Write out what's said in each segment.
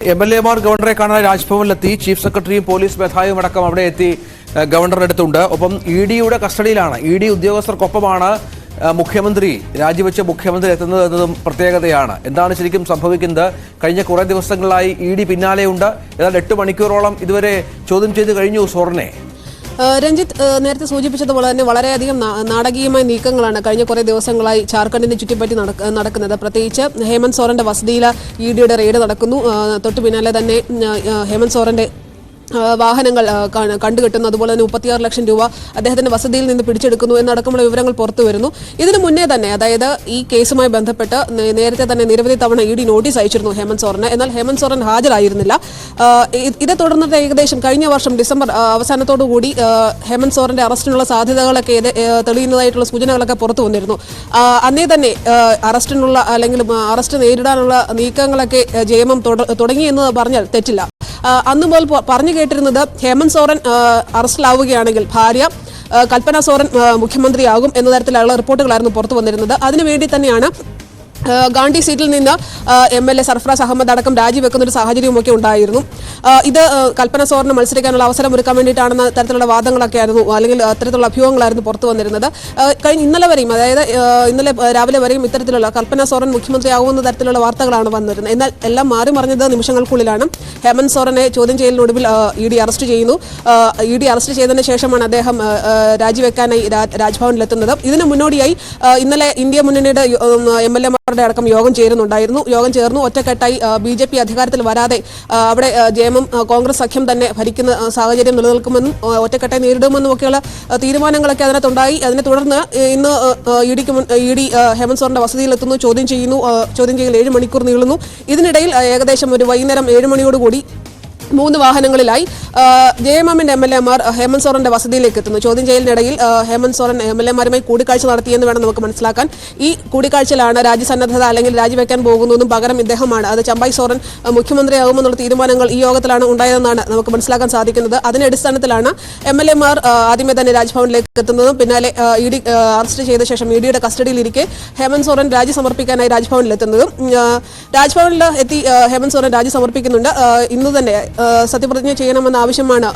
MLA Mar ഗവർണറെ കാണാൻ രാജ്ഭവനിലെത്തി. Chief സെക്രട്ടറിയും പോലീസ് മേധാവിയും അടക്കം അവിടെ എത്തി ഗവർണറുടെ അടുത്തുണ്ട്. ഒപ്പം ED-യുടെ കസ്റ്റഡിയിലാണ്. ED ഉദ്യോഗസ്ഥർക്കൊപ്പമാണ് മുഖ്യമന്ത്രി രാജിവെച്ച മുഖ്യമന്ത്രി എത്തുന്നത് എന്നതും പ്രത്യേകതയാണ്. എന്താണ് ശരിക്കും സംഭവിക്കുന്നത്? കഴിഞ്ഞ കുറേ ദിവസങ്ങളായി ED പിന്നാലെയുണ്ട്. ഏതാണ്ട് 8 മണിക്കൂറോളം ഇതുവരെ ചോദ്യം ചെയ്ത് കഴിഞ്ഞു സോറിനെ. രഞ്ജിത്ത് നേരത്തെ സൂചിപ്പിച്ചതുപോലെ തന്നെ വളരെയധികം നാടകീയമായ നീക്കങ്ങളാണ് കഴിഞ്ഞ കുറേ ദിവസങ്ങളായി ജാർഖണ്ഡിനെ ചുറ്റിപ്പറ്റി നടക്കുന്നത്. പ്രത്യേകിച്ച് ഹേമന്ത് സോറന്റെ വസതിയിൽ ED-യുടെ റെയ്ഡ് നടക്കുന്നു. തൊട്ടു പിന്നാലെ തന്നെ ഹേമന്ത് സോറന്റെ വാഹനങ്ങൾ കണ്ടുകെട്ടുന്നു. അതുപോലെ തന്നെ 36 ലക്ഷം രൂപ അദ്ദേഹത്തിന്റെ വസതിയിൽ നിന്ന് പിടിച്ചെടുക്കുന്നു എന്നടക്കമുള്ള വിവരങ്ങൾ പുറത്തു വരുന്നു. ഇതിനു മുന്നേ തന്നെ, അതായത് ഈ കേസുമായി ബന്ധപ്പെട്ട് നേരത്തെ തന്നെ നിരവധി തവണ ED നോട്ടീസ് അയച്ചിരുന്നു ഹേമന്ത് സോറന്. എന്നാൽ ഹേമന്ത് സോറൻ ഹാജരായിരുന്നില്ല. ഇതേ തുടർന്ന് ഏകദേശം കഴിഞ്ഞ വർഷം ഡിസംബർ അവസാനത്തോടുകൂടി ഹേമന്ത് സോറന്റെ അറസ്റ്റിനുള്ള സാധ്യതകളൊക്കെ തെളിയുന്നതായിട്ടുള്ള സൂചനകളൊക്കെ പുറത്തു വന്നിരുന്നു. അന്നേ തന്നെ അറസ്റ്റിനുള്ള അല്ലെങ്കിൽ അറസ്റ്റ് നേരിടാനുള്ള നീക്കങ്ങളൊക്കെ JMM തുടങ്ങിയെന്ന് പറഞ്ഞാൽ തെറ്റില്ല. അന്ന് മുതൽ പറഞ്ഞു കേട്ടിരുന്നത് ഹേമന്ത് സോറൻ അറസ്റ്റിലാവുകയാണെങ്കിൽ ഭാര്യ കൽപ്പന സോറൻ മുഖ്യമന്ത്രിയാകും എന്ന തരത്തിലുള്ള റിപ്പോർട്ടുകളായിരുന്നു പുറത്തു വന്നിരുന്നത്. അതിനുവേണ്ടി തന്നെയാണ് ഗാന്ധി സീറ്റിൽ നിന്ന് MLA സർഫറാസ് അഹമ്മദ് അടക്കം രാജിവെക്കുന്ന ഒരു സാഹചര്യമൊക്കെ ഉണ്ടായിരുന്നു. ഇത് കൽപ്പന സോറിന് മത്സരിക്കാനുള്ള അവസരം ഒരുക്കാൻ വേണ്ടിയിട്ടാണെന്ന തരത്തിലുള്ള വാദങ്ങളൊക്കെ ആയിരുന്നു, അല്ലെങ്കിൽ അത്തരത്തിലുള്ള അഭ്യൂഹങ്ങളായിരുന്നു പുറത്തു വന്നിരുന്നത്. ഇന്നലെ വരെയും, അതായത് ഇന്നലെ രാവിലെ വരെയും ഇത്തരത്തിലുള്ള കൽപ്പന സോറൻ മുഖ്യമന്ത്രിയാകുന്ന തരത്തിലുള്ള വാർത്തകളാണ് വന്നിരുന്നത്. എന്നാൽ എല്ലാം മാറി മറിഞ്ഞത് നിമിഷങ്ങൾക്കുള്ളിലാണ്. ഹേമന്ത് സോറനെ ചോദ്യം ചെയ്യലിനൊടുവിൽ ED അറസ്റ്റ് ചെയ്യുന്നു. ED അറസ്റ്റ് ചെയ്തതിന് ശേഷമാണ് അദ്ദേഹം രാജിവെക്കാനായി രാജ്ഭവനിലെത്തുന്നത്. ഇതിന് മുന്നോടിയായി ഇന്നലെ ഇന്ത്യ മുന്നണിയുടെ MLA അടക്കം യോഗം ചേരുന്നുണ്ടായിരുന്നു. യോഗം ചേർന്നു. ഒറ്റക്കെട്ടായി BJP അധികാരത്തിൽ വരാതെ അവിടെ JMM കോൺഗ്രസ് സഖ്യം തന്നെ ഭരിക്കുന്ന സാഹചര്യം നിലനിൽക്കുമെന്നും ഒറ്റക്കെട്ടായി നേരിടുമെന്നും ഒക്കെയുള്ള തീരുമാനങ്ങളൊക്കെ അതിനകത്തുണ്ടായി. അതിനെ തുടർന്ന് ഇന്ന് ED ഹേമന്ത് സോറന്റെ വസതിയിലെത്തുന്നു, ചോദ്യം ചെയ്യുന്നു. ചോദ്യം ചെയ്യൽ 7 മണിക്കൂർ നീളുന്നു. ഇതിനിടയിൽ ഏകദേശം ഒരു വൈകുന്നേരം 7 മണിയോടുകൂടി 3 വാഹനങ്ങളിലായി JMM-ന്റെ MLA-മാർ ഹേമന്ത് സോറന്റെ വസതിയിലേക്ക് എത്തുന്നു. ചോദ്യം ചെയ്യലിനിടയിൽ ഹേമന്ത് സോറൻ MLA-മാരുമായി കൂടിക്കാഴ്ച നടത്തിയെന്ന് വേണം നമുക്ക് മനസ്സിലാക്കാൻ. ഈ കൂടിക്കാഴ്ചയിലാണ് രാജ്യസന്നദ്ധത അല്ലെങ്കിൽ രാജിവെക്കാൻ പോകുന്നതും പകരം ഇദ്ദേഹമാണ്, അത് ചമ്പായ് സോറൻ മുഖ്യമന്ത്രിയാകുമെന്നുള്ള തീരുമാനങ്ങൾ ഈ യോഗത്തിലാണ് ഉണ്ടായതെന്നാണ് നമുക്ക് മനസ്സിലാക്കാൻ സാധിക്കുന്നത്. അതിന്റെ അടിസ്ഥാനത്തിലാണ് MLA-മാർ ആദ്യമേ തന്നെ രാജ്ഭവനിലേക്ക് എത്തുന്നതും പിന്നാലെ ED അറസ്റ്റ് ചെയ്ത ശേഷം ED-യുടെ കസ്റ്റഡിയിലിരിക്കെ ഹേമന്ത് സോറൻ രാജി സമർപ്പിക്കാനായി രാജ്ഭവനിലെത്തുന്നതും. രാജ്ഭവനിൽ എത്തി ഹേമന്ത് സോറൻ രാജി സമർപ്പിക്കുന്നുണ്ട്. ഇന്ന് തന്നെ സത്യപ്രതിജ്ഞ ചെയ്യണമെന്ന ആവശ്യമാണ്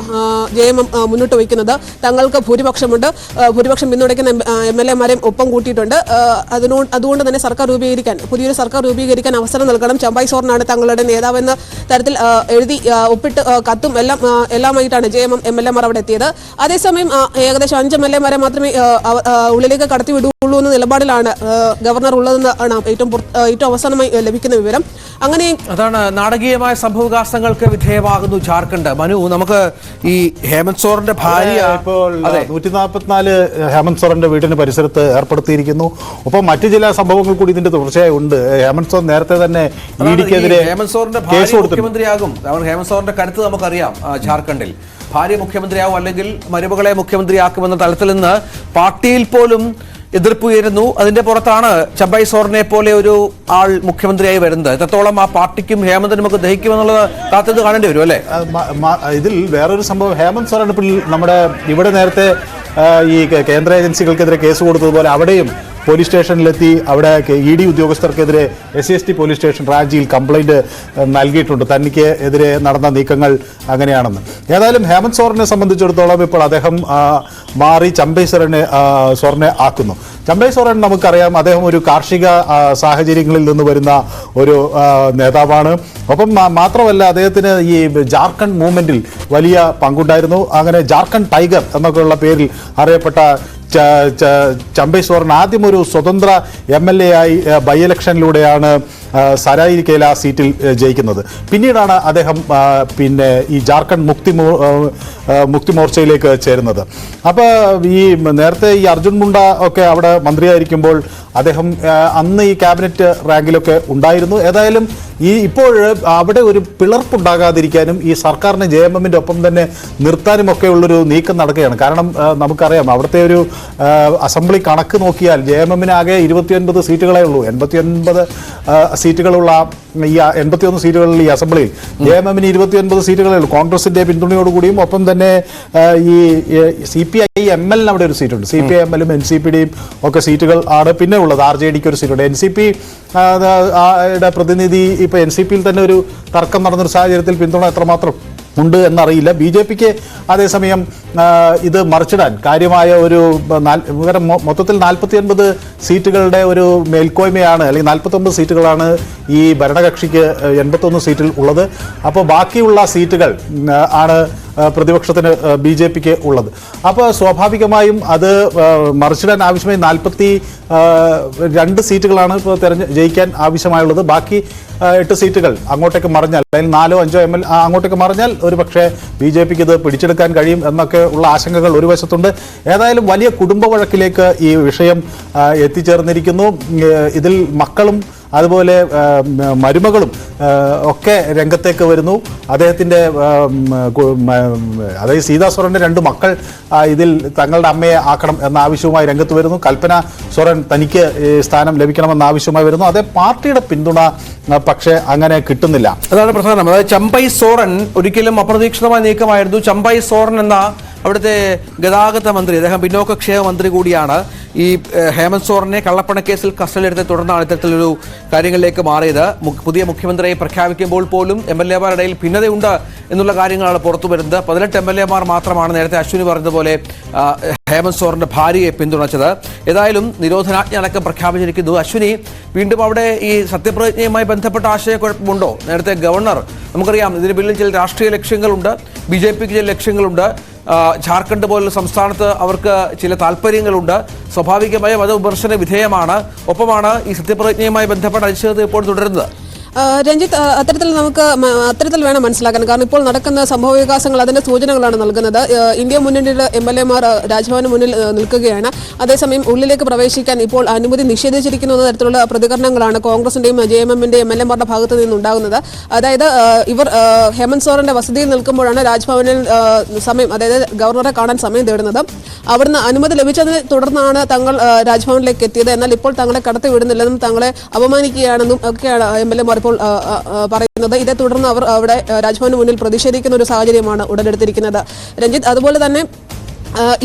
JMM മുന്നോട്ട് വയ്ക്കുന്നത്. തങ്ങൾക്ക് ഭൂരിപക്ഷമുണ്ട്. ഭൂരിപക്ഷം പിന്തുണയ്ക്കുന്ന MLA-മാരെയും ഒപ്പം കൂട്ടിയിട്ടുണ്ട്. അതുകൊണ്ട് തന്നെ പുതിയൊരു സർക്കാർ രൂപീകരിക്കാൻ അവസരം നൽകണം. ചമ്പായ് സോറനാണ് തങ്ങളുടെ നേതാവെന്ന തരത്തിൽ എഴുതി ഒപ്പിട്ട് കത്തും എല്ലാമായിട്ടാണ് JMM MLA-മാർ അവിടെ എത്തിയത്. അതേസമയം ഏകദേശം 5 MLA-മാരെ മാത്രമേ ഉള്ളിലേക്ക് കടത്തി വിടുകയുള്ളൂ എന്ന നിലപാടിലാണ് ഗവർണർ ഉള്ളതെന്നാണ് ഏറ്റവും അവസാനമായി ലഭിക്കുന്ന വിവരം. അങ്ങനെ അതാണ് നാടകീയമായ സംഭവവികാസങ്ങൾക്ക് വിധേയമാകുന്നു ജാർഖണ്ഡ്. മനു, നമുക്ക് ഈ ഹേമന്ത് സോറന്റെ ഭാര്യ ഇപ്പോൾ 144 ഹേമന്ത് സോറന്റെ വീടിന് പരിസരത്ത് ഏർപ്പെടുത്തിയിരിക്കുന്നു. ഒപ്പം മറ്റു ചില സംഭവങ്ങൾ കൂടി ഇതിന്റെ തുടർച്ചയായി ഉണ്ട്. ഹേമന്ത് സോറൻ നേരത്തെ തന്നെ ED-ക്കെതിരെ ഹേമന്ത് സോറന്റെ ഭാര്യ മുഖ്യമന്ത്രിയാകും. ഹേമന്ത് സോറന്റെ കരുത്ത് നമുക്കറിയാം. ജാർഖണ്ഡിൽ ഭാര്യ മുഖ്യമന്ത്രിയാവും അല്ലെങ്കിൽ മരുമകളെ മുഖ്യമന്ത്രിയാക്കുമെന്ന തലത്തിൽ നിന്ന് പാർട്ടിയിൽ പോലും എതിർപ്പുയരുന്നു. അതിന്റെ പുറത്താണ് ചമ്പായ് സോറിനെ പോലെ ഒരു ആൾ മുഖ്യമന്ത്രിയായി വരുന്നത്. എത്രത്തോളം ആ പാർട്ടിക്കും ഹേമന്തിനും ഒക്കെ ദഹിക്കുമെന്നുള്ളത് കാത്തത് കാണേണ്ടി വരും അല്ലേ? ഇതിൽ വേറൊരു സംഭവം, ഹേമന്ത് സോറൻ ഇപ്പോൾ നമ്മുടെ ഇവിടെ നേരത്തെ ഈ കേന്ദ്ര ഏജൻസികൾക്കെതിരെ കേസ് കൊടുത്തതുപോലെ അവിടെയും പോലീസ് സ്റ്റേഷനിലെത്തി അവിടെ ED ഉദ്യോഗസ്ഥർക്കെതിരെ SCST പോലീസ് സ്റ്റേഷൻ റാഞ്ചിയിൽ കംപ്ലൈന്റ് നൽകിയിട്ടുണ്ട്. തനിക്ക് എതിരെ നടന്ന നീക്കങ്ങൾ അങ്ങനെയാണെന്ന്. ഏതായാലും ഹേമന്ത് സോറനെ സംബന്ധിച്ചിടത്തോളം ഇപ്പോൾ അദ്ദേഹം മാറി ചമ്പായ് സോറനെ ആക്കുന്നു. ചമ്പായ് സോറൻ നമുക്കറിയാം, അദ്ദേഹം ഒരു കാർഷിക സാഹചര്യങ്ങളിൽ നിന്ന് വരുന്ന ഒരു നേതാവാണ്. ഒപ്പം മാത്രമല്ല അദ്ദേഹത്തിന് ഈ ജാർഖണ്ഡ് മൂവ്മെന്റിൽ വലിയ പങ്കുണ്ടായിരുന്നു. അങ്ങനെ ജാർഖണ്ഡ് ടൈഗർ എന്നൊക്കെയുള്ള പേരിൽ അറിയപ്പെട്ട ചമ്പായ് സോറൻ ആദ്യം ഒരു സ്വതന്ത്ര MLA ആയി ബൈ ഇലക്ഷനിലൂടെയാണ് സരായി കേല സീറ്റിൽ ജയിക്കുന്നത്. പിന്നീടാണ് അദ്ദേഹം ഈ ജാർഖണ്ഡ് മുക്തി മോർച്ചയിലേക്ക് ചേരുന്നത്. അപ്പോൾ ഈ നേരത്തെ ഈ അർജുൻ മുണ്ട ഒക്കെ അവിടെ മന്ത്രിയായിരിക്കുമ്പോൾ അദ്ദേഹം അന്ന് ഈ ക്യാബിനറ്റ് റാങ്കിലൊക്കെ ഉണ്ടായിരുന്നു. ഏതായാലും ഇപ്പോൾ അവിടെ ഒരു പിളർപ്പുണ്ടാകാതിരിക്കാനും ഈ സർക്കാരിനെ JMM-ന്റെ ഒപ്പം തന്നെ നിർത്താനും ഒക്കെ ഉള്ളൊരു നീക്കം നടക്കുകയാണ്. കാരണം നമുക്കറിയാം, അവിടുത്തെ ഒരു അസംബ്ലി കണക്ക് നോക്കിയാൽ JMM-ന് ആകെ 29 സീറ്റുകളേ ഉള്ളൂ. 89 സീറ്റുകളുള്ള ഈ 81 സീറ്റുകളിൽ ഈ അസംബ്ലിയിൽ JMM-ന് 29 സീറ്റുകളേ ഉള്ളൂ. കോൺഗ്രസിന്റെ പിന്തുണയോടുകൂടിയും ഒപ്പം തന്നെ ഈ CPI-ML അവിടെ ഒരു സീറ്റുണ്ട്. CPI-ML-ഉം NCP-യുടെയും ഒക്കെ സീറ്റുകൾ ആണ് പിന്നെ ഉള്ളത്. RJDക്ക് ഒരു സീറ്റുണ്ട്. NCP പ്രതിനിധി ഇപ്പോൾ NCPയിൽ തന്നെ ഒരു തർക്കം നടന്നൊരു സാഹചര്യത്തിൽ പിന്തുണ എത്രമാത്രം ഉണ്ട് എന്നറിയില്ല. BJPക്ക് അതേസമയം ഇത് മറിച്ചിടാൻ കാര്യമായ ഒരു മൊത്തത്തിൽ 49 സീറ്റുകളുടെ ഒരു മേൽക്കോയ്മയാണ്, അല്ലെങ്കിൽ 49 സീറ്റുകളാണ് ഈ ഭരണകക്ഷിക്ക് 81 സീറ്റിൽ ഉള്ളത്. അപ്പോൾ ബാക്കിയുള്ള സീറ്റുകൾ ആണ് പ്രതിപക്ഷത്തിന് BJPക്ക് ഉള്ളത്. അപ്പോൾ സ്വാഭാവികമായും അത് മറിച്ചിടാൻ ആവശ്യമായി 42 സീറ്റുകളാണ് ഇപ്പോൾ ജയിക്കാൻ ആവശ്യമായുള്ളത്. ബാക്കി 8 സീറ്റുകൾ അങ്ങോട്ടേക്ക് മറിഞ്ഞാൽ, അല്ലെങ്കിൽ 4 5 ML അങ്ങോട്ടേക്ക് മറിഞ്ഞാൽ ഒരു പക്ഷേ BJPക്ക് ഇത് പിടിച്ചെടുക്കാൻ കഴിയും എന്നൊക്കെ ഉള്ള ആശങ്കകൾ ഒരു വശത്തുണ്ട്. ഏതായാലും വലിയ കുടുംബ വഴക്കിലേക്ക് ഈ വിഷയം എത്തിച്ചേർന്നിരിക്കുന്നു. ഇതിൽ മക്കളും അതുപോലെ മരുമകളും ഒക്കെ രംഗത്തേക്ക് വരുന്നു. അദ്ദേഹത്തിൻ്റെ അതായത് സീതാ സോറൻ്റെ 2 മക്കൾ ഇതിൽ തങ്ങളുടെ അമ്മയെ ആക്കണം എന്ന ആവശ്യവുമായി രംഗത്ത് വരുന്നു. കൽപ്പന സോറൻ തനിക്ക് സ്ഥാനം ലഭിക്കണമെന്ന ആവശ്യമായി വരുന്നു. അതേ പാർട്ടിയുടെ പിന്തുണ പക്ഷേ അങ്ങനെ കിട്ടുന്നില്ല. അതാണ് പ്രധാനം. അതായത് ചമ്പൈ സോറൻ ഒരിക്കലും അപ്രതീക്ഷിതമായ നീക്കമായിരുന്നു. ചമ്പൈ സോറൻ എന്ന അവിടുത്തെ ഗതാഗത മന്ത്രി, അദ്ദേഹം പിന്നോക്കക്ഷേമ മന്ത്രി കൂടിയാണ്. ഈ ഹേമന്ത് സോറനെ കള്ളപ്പണക്കേസിൽ കസ്റ്റഡിയെടുത്ത് തുടർന്നാണ് ഇത്തരത്തിലൊരു കാര്യങ്ങളിലേക്ക് മാറിയത്. പുതിയ മുഖ്യമന്ത്രിയെ പ്രഖ്യാപിക്കുമ്പോൾ പോലും MLA-മാരുടെ ഇടയിൽ ഭിന്നതയുണ്ട് എന്നുള്ള കാര്യങ്ങളാണ് പുറത്തു വരുന്നത്. 18 MLA-മാർ മാത്രമാണ് നേരത്തെ അശ്വിനി പറഞ്ഞതുപോലെ ഹേമന്ത് സോറന്റെ ഭാര്യയെ പിന്തുണച്ചത്. ഏതായാലും നിരോധനാജ്ഞ അടക്കം പ്രഖ്യാപിച്ചിരിക്കുന്നു. അശ്വിനി, വീണ്ടും അവിടെ ഈ സത്യപ്രതിജ്ഞയുമായി ബന്ധപ്പെട്ട ആശയക്കുഴപ്പമുണ്ടോ? നേരത്തെ ഗവർണർ, നമുക്കറിയാം ഇതിന് പിന്നിൽ ചില രാഷ്ട്രീയ ലക്ഷ്യങ്ങളുണ്ട്, BJPക്ക് ചില ലക്ഷ്യങ്ങളുണ്ട്, ജാർഖണ്ഡ് പോലുള്ള സംസ്ഥാനത്ത് അവർക്ക് ചില താല്പര്യങ്ങളുണ്ട്. സ്വാഭാവികമായും അത് വിമർശന വിധേയമാണ്. ഒപ്പമാണ് ഈ സത്യപ്രതിജ്ഞയുമായി ബന്ധപ്പെട്ട അനിശ്ചിതത്വം ഇപ്പോൾ തുടരുന്നത്. രഞ്ജിത്ത്, അത്തരത്തിൽ വേണം മനസ്സിലാക്കാൻ. കാരണം ഇപ്പോൾ നടക്കുന്ന സംഭവ വികാസങ്ങൾ അതിന്റെ സൂചനകളാണ് നൽകുന്നത്. ഇന്ത്യ മുന്നണിയുടെ MLA-മാർ രാജ്ഭവന് മുന്നിൽ നിൽക്കുകയാണ്. അതേസമയം ഉള്ളിലേക്ക് പ്രവേശിക്കാൻ ഇപ്പോൾ അനുമതി നിഷേധിച്ചിരിക്കുന്ന തരത്തിലുള്ള പ്രതികരണങ്ങളാണ് കോൺഗ്രസിന്റെയും JMM-ന്റെയും MLA-മാരുടെ ഭാഗത്ത് നിന്നുണ്ടാകുന്നത്. അതായത് ഇവർ ഹേമന്ത് സോറന്റെ വസതിയിൽ നിൽക്കുമ്പോഴാണ് രാജ്ഭവനിൽ സമയം, അതായത് ഗവർണറെ കാണാൻ സമയം തേടുന്നത്. അവിടുന്ന് അനുമതി ലഭിച്ചതിനെ തുടർന്നാണ് തങ്ങൾ രാജ്ഭവനിലേക്ക് എത്തിയത്. എന്നാൽ ഇപ്പോൾ തങ്ങളെ കടത്തി വിടുന്നില്ലെന്നും തങ്ങളെ അപമാനിക്കുകയാണെന്നും ഒക്കെയാണ് MLA-മാർ ഇപ്പോൾ പറയുന്നത്. ഇതേ തുടർന്ന് അവർ അവിടെ രാജ്ഭവന് മുന്നിൽ പ്രതിഷേധിക്കുന്ന ഒരു സാഹചര്യമാണ് ഉടലെടുത്തിരിക്കുന്നത്. രഞ്ജിത്ത്, അതുപോലെ തന്നെ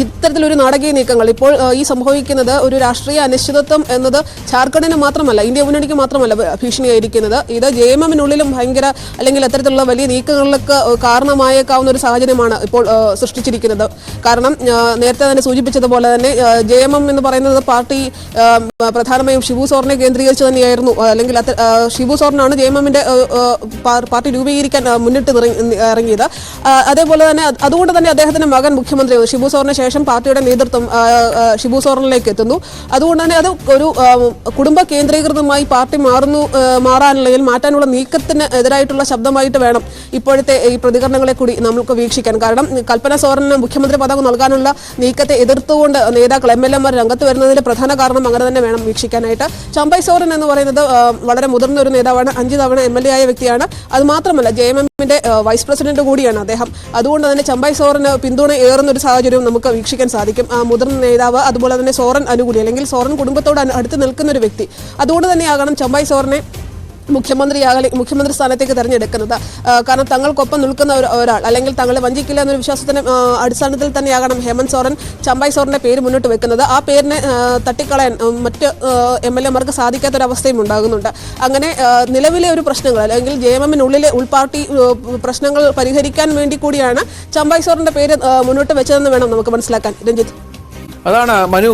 ഇത്തരത്തിലൊരു നാടകീയ നീക്കങ്ങൾ ഇപ്പോൾ ഈ സംഭവിക്കുന്നത് ഒരു രാഷ്ട്രീയ അനിശ്ചിതത്വം എന്നത് ജാർഖണ്ഡിന് മാത്രമല്ല, ഇന്ത്യ മുന്നണിക്ക് മാത്രമല്ല ഭീഷണിയായിരിക്കുന്നത്. ഇത് JMM-നുള്ളിലും ഭയങ്കര, അല്ലെങ്കിൽ അത്തരത്തിലുള്ള വലിയ നീക്കങ്ങളിലേക്ക് കാരണമായേക്കാവുന്ന ഒരു സാഹചര്യമാണ് ഇപ്പോൾ സൃഷ്ടിച്ചിരിക്കുന്നത്. കാരണം നേരത്തെ തന്നെ സൂചിപ്പിച്ചതുപോലെ തന്നെ JMM എന്ന് പറയുന്നത് പാർട്ടി പ്രധാനമായും ഷിബു സോറിനെ കേന്ദ്രീകരിച്ച് തന്നെയായിരുന്നു, അല്ലെങ്കിൽ ഷിബു സോറിനാണ് JMM-ന്റെ പാർട്ടി രൂപീകരിക്കാൻ മുന്നിട്ട് ഇറങ്ങിയത്. അതേപോലെ തന്നെ അതുകൊണ്ട് തന്നെ അദ്ദേഹത്തിന്റെ മകൻ മുഖ്യമന്ത്രി ഷിബു സോറിന് ശേഷം പാർട്ടിയുടെ നേതൃത്വം ഷിബു സോറനിലേക്ക് എത്തുന്നു. അതുകൊണ്ട് തന്നെ അത് ഒരു കുടുംബ കേന്ദ്രീകൃതമായി പാർട്ടി മാറാനുള്ള മാറ്റാനുള്ള നീക്കത്തിന് എതിരായിട്ടുള്ള ശബ്ദമായിട്ട് വേണം ഇപ്പോഴത്തെ ഈ പ്രതികരണങ്ങളെ കൂടി നമുക്ക് വീക്ഷിക്കാൻ. കാരണം കൽപ്പന സോറന് മുഖ്യമന്ത്രി പദം നൽകാനുള്ള നീക്കത്തെ എതിർത്തുകൊണ്ട് നേതാക്കൾ MLA-മാർ രംഗത്ത് വരുന്നതിന്റെ പ്രധാന കാരണം അങ്ങനെ തന്നെ വേണം വീക്ഷിക്കാനായിട്ട്. ചമ്പൈ സോറൻ എന്ന് പറയുന്നത് വളരെ മുതിർന്ന ഒരു നേതാവാണ്. 5 തവണ MLA ആയ വ്യക്തിയാണ്. അത് മാത്രമല്ല JMM-ന്റെ വൈസ് പ്രസിഡന്റ് കൂടിയാണ് അദ്ദേഹം. അതുകൊണ്ട് തന്നെ ചമ്പൈ സോറന് പിന്തുണ ഏറുന്ന ഒരു സാഹചര്യം നമുക്ക് വീക്ഷിക്കാൻ സാധിക്കും. മുതിർന്ന നേതാവ്, അതുപോലെ തന്നെ സോറൻ അനുകൂലി, അല്ലെങ്കിൽ സോറൻ കുടുംബത്തോട് അടുത്ത് നിൽക്കുന്ന ഒരു വ്യക്തി. അതുകൊണ്ട് തന്നെയാകണം ചമ്പൈ സോറനെ മുഖ്യമന്ത്രി സ്ഥാനത്തേക്ക് തെരഞ്ഞെടുക്കുന്നത്. കാരണം തങ്ങൾക്കൊപ്പം നിൽക്കുന്ന ഒരാൾ, അല്ലെങ്കിൽ തങ്ങളെ വഞ്ചിക്കില്ല എന്നൊരു വിശ്വാസത്തിന് അടിസ്ഥാനത്തിൽ തന്നെയാകണം ഹേമന്ത് സോറൻ ചമ്പൈ സോറന്റെ പേര് മുന്നോട്ട് വെക്കുന്നത്. ആ പേരിനെ തട്ടിക്കളയാൻ മറ്റ് MLA-മാർക്ക് സാധിക്കാത്തൊരവസ്ഥയും ഉണ്ടാകുന്നുണ്ട്. അങ്ങനെ നിലവിലെ ഒരു പ്രശ്നങ്ങൾ, അല്ലെങ്കിൽ JMM-നുള്ളിലെ ഉൾപാർട്ടി പ്രശ്നങ്ങൾ പരിഹരിക്കാൻ വേണ്ടി കൂടിയാണ് ചമ്പൈ സോറന്റെ പേര് മുന്നോട്ട് വെച്ചതെന്ന് വേണം നമുക്ക് മനസ്സിലാക്കാൻ. രഞ്ജിത്ത്, അതാണ് മനു.